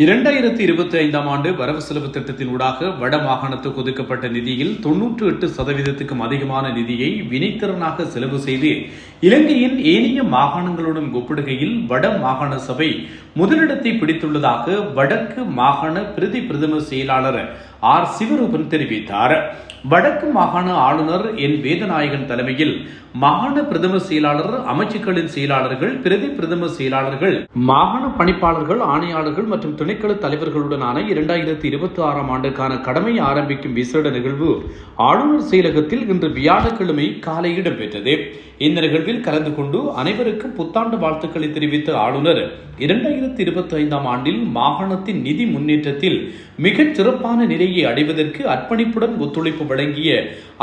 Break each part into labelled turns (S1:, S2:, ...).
S1: 2025 ஆண்டு வரவு செலவு திட்டத்தின் ஊடாக வட மாகாணத்துக்கு ஒதுக்கப்பட்ட நிதியில் 98% அதிகமான நிதியை வினைத்திறனாக செலவு செய்து இலங்கையின் ஏனைய மாகாணங்களுடன் ஒப்பிடுகையில் வட மாகாண சபை முதலிடத்தை பிடித்துள்ளதாக வடக்கு மாகாண பிரதம செயலாளர் ஆர் சிவரூபன் தெரிவித்தார். வடக்கு மாகாண ஆளுநர் என் வேதநாயகன் தலைமையில் மாகாண பிரதம செயலாளர், அமைச்சுக்களின் செயலாளர்கள், பிரதம செயலாளர்கள், மாகாண பணிப்பாளர்கள், ஆணையாளர்கள் மற்றும் திணைக்கள தலைவர்களுடனான 2026 ஆண்டுக்கான கடமை ஆரம்பிக்கும் விசேட நிகழ்வு ஆளுநர் செயலகத்தில் இன்று வியாழக்கிழமை காலை இடம்பெற்றது. இந்த நிகழ்வில் கலந்து கொண்டு அனைவருக்கும் புத்தாண்டு வாழ்த்துக்களை தெரிவித்த ஆளுநர் 2025 ஆண்டில் மாகாணத்தின் நிதி முன்னேற்றத்தில் மிகச் சிறப்பான நிலையை அடைவதற்கு அர்ப்பணிப்புடன் ஒத்துழைப்பு வழங்கிய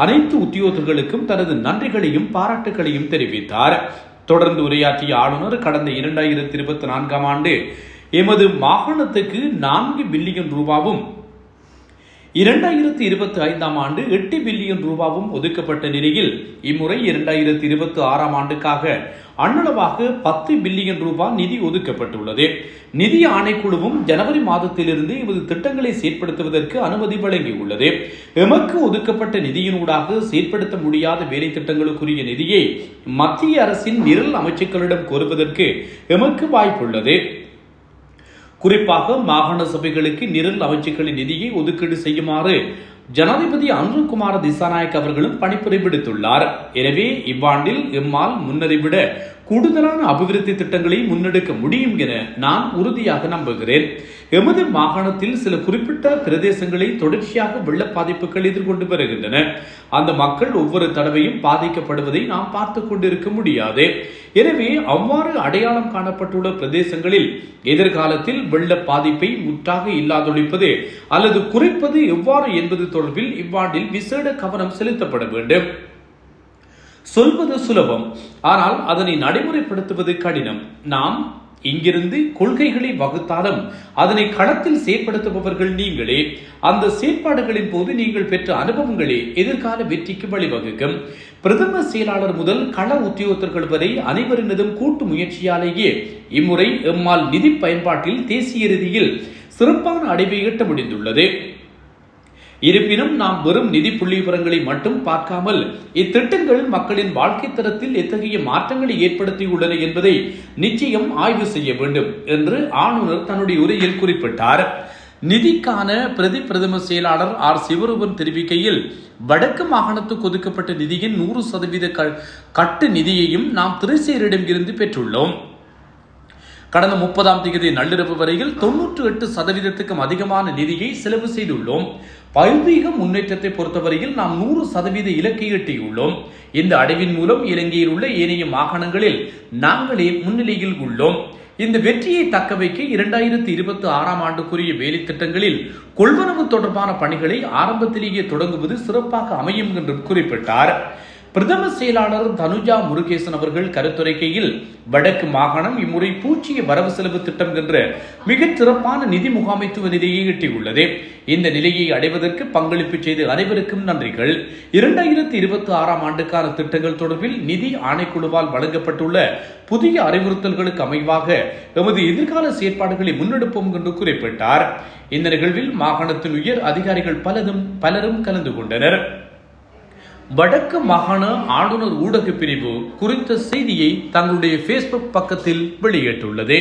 S1: அனைத்து உத்தியோகர்களுக்கும் தனது நன்றிகளையும் பாராட்டுகளையும் தெரிவித்தார். தொடர்ந்து உரையாற்றிய ஆளுநர் கடந்த 2024 ஆண்டு எமது மாகாணத்துக்கு 4 பில்லியன் ரூபாவும் 2025 ஆண்டு 8 பில்லியன் ரூபாவும் ஒதுக்கப்பட்ட நிலையில் இம்முறை 2026 ஆண்டுக்காக அண்ணளவாக 10 பில்லியன் ரூபாய் நிதி ஒதுக்கப்பட்டுள்ளது. நிதி ஆணைக்குழுவும் ஜனவரி மாதத்திலிருந்து இவது திட்டங்களை செயற்படுத்துவதற்கு அனுமதி வழங்கியுள்ளது. எமக்கு ஒதுக்கப்பட்ட நிதியினூடாக செயற்படுத்த முடியாத வேலை திட்டங்களுக்குரிய நிதியை மத்திய அரசின் நிரல் அமைச்சுக்களிடம் கோருவதற்கு எமக்கு வாய்ப்புள்ளது. குறிப்பாக மாகாண சபைகளுக்கு நிரல் அமைச்சுக்களின் நிதியை ஒதுக்கீடு செய்யுமாறு ஜனாதிபதி அனுரகுமார திசாநாயக்க அவர்களும் பணிப்புரை விடுத்துள்ளார். எனவே இவ்வாண்டில் எம்மால் முன்னரை விட கூடுதலான அபிவிருத்தி திட்டங்களை முன்னெடுக்க முடியும் என நான் உறுதியாக நம்புகிறேன். எமது மாகாணத்தில் சில குறிப்பிட்ட பிரதேசங்களை தொடர்ச்சியாக வெள்ள பாதிப்புகள் எதிர்கொண்டு வருகின்றன. அந்த மக்கள் ஒவ்வொரு தடவையும் பாதிக்கப்படுவதை நாம் பார்த்துக் கொண்டிருக்க முடியாது. எனவே அவ்வாறு அடையாளம் காணப்பட்டுள்ள பிரதேசங்களில் எதிர்காலத்தில் வெள்ள பாதிப்பை முற்றாக இல்லாதொழிப்பது அல்லது குறைப்பது எவ்வாறு என்பது தொடர்பில் இவ்வாண்டில் விசேட கவனம் செலுத்தப்பட வேண்டும். சொல்வது சுலபம், ஆனால் அதனை நடைமுறைப்படுத்துவது கடினம். நாம் இங்கிருந்து கொள்கைகளை வகுத்தாலும் அதனை களத்தில் செயற்படுத்துபவர்கள் நீங்களே. அந்த செயற்பாடுகளின் போது நீங்கள் பெற்ற அனுபவங்களே எதிர்கால வெற்றிக்கு வழிவகுக்கும். பிரதம செயலாளர் முதல் கள உத்தியோகத்தர்கள் வரை அனைவரினதும் கூட்டு முயற்சியாலேயே இம்முறை எம்மால் நிதி பயன்பாட்டில் தேசிய ரீதியில் சிறப்பான அடைவை எட்ட முடிந்துள்ளது. இருப்பினும் நாம் வெறும் நிதி புள்ளி விவரங்களை மட்டும் பார்க்காமல் இத்திட்டங்கள் மக்களின் வாழ்க்கை தரத்தில் எத்தகைய மாற்றங்களை ஏற்படுத்தியுள்ளன என்பதை நிச்சயம் ஆய்வு செய்ய வேண்டும் என்று ஆளுநர் தன்னுடைய உரையில் குறிப்பிட்டார். நிதிக்கான பிரதம செயலாளர் ஆர் சிவரூபன் தெரிவிக்கையில், வடக்கு மாகாணத்துக்கு ஒதுக்கப்பட்ட நிதியின் 100% கட்டு நிதியையும் நாம் திரைசேரிடம் இருந்து பெற்றுள்ளோம். கடந்த 30ஆம் தேதி நள்ளிரவு வரையில் 98% அதிகமான நிதியை செலவு செய்துள்ளோம். பல்வீக முன்னேற்றத்தை பொறுத்தவரையில் நாம் 100% இலக்கை எட்டியுள்ளோம். இந்த அடைவின் மூலம் இலங்கையில் உள்ள ஏனைய மாகாணங்களில் நாங்களே முன்னிலையில் உள்ளோம். இந்த வெற்றியை தக்க வைக்க 2026 ஆண்டுக்குரிய வேலை திட்டங்களில் கொள்வனவு தொடர்பான பணிகளை ஆரம்பத்திலேயே தொடங்குவது சிறப்பாக அமையும் என்றும் குறிப்பிட்டார். பிரதம செயலாளர் தனுஜா முருகேசன் அவர்கள் கருத்துரைக்கையில், வடக்கு மாகாணம் இம்முறை பூச்சிய வரவு செலவு திட்டம் என்ற மிகச் சிறப்பான நிதி முகாமைத்துவ நிலையை எட்டியுள்ளது. இந்த நிலையை அடைவதற்கு பங்களிப்பு செய்த அனைவருக்கும் நன்றிகள். 2026 ஆண்டுக்கான திட்டங்கள் தொடர்பில் நிதி ஆணைக்குழுவால் வழங்கப்பட்டுள்ள புதிய அறிவுறுத்தல்களுக்கு அமைவாக எமது எதிர்கால செயற்பாடுகளை முன்னெடுப்போம் என்று குறிப்பிட்டார். இந்த நிகழ்வில் மாகாணத்தின் உயர் அதிகாரிகள் பலரும் கலந்து கொண்டனர். வடக்கு மாகாண ஆளுநர் ஊடக பிரிவு குறித்த செய்தியை தங்களுடைய Facebook பக்கத்தில் வெளியிட்டுள்ளது.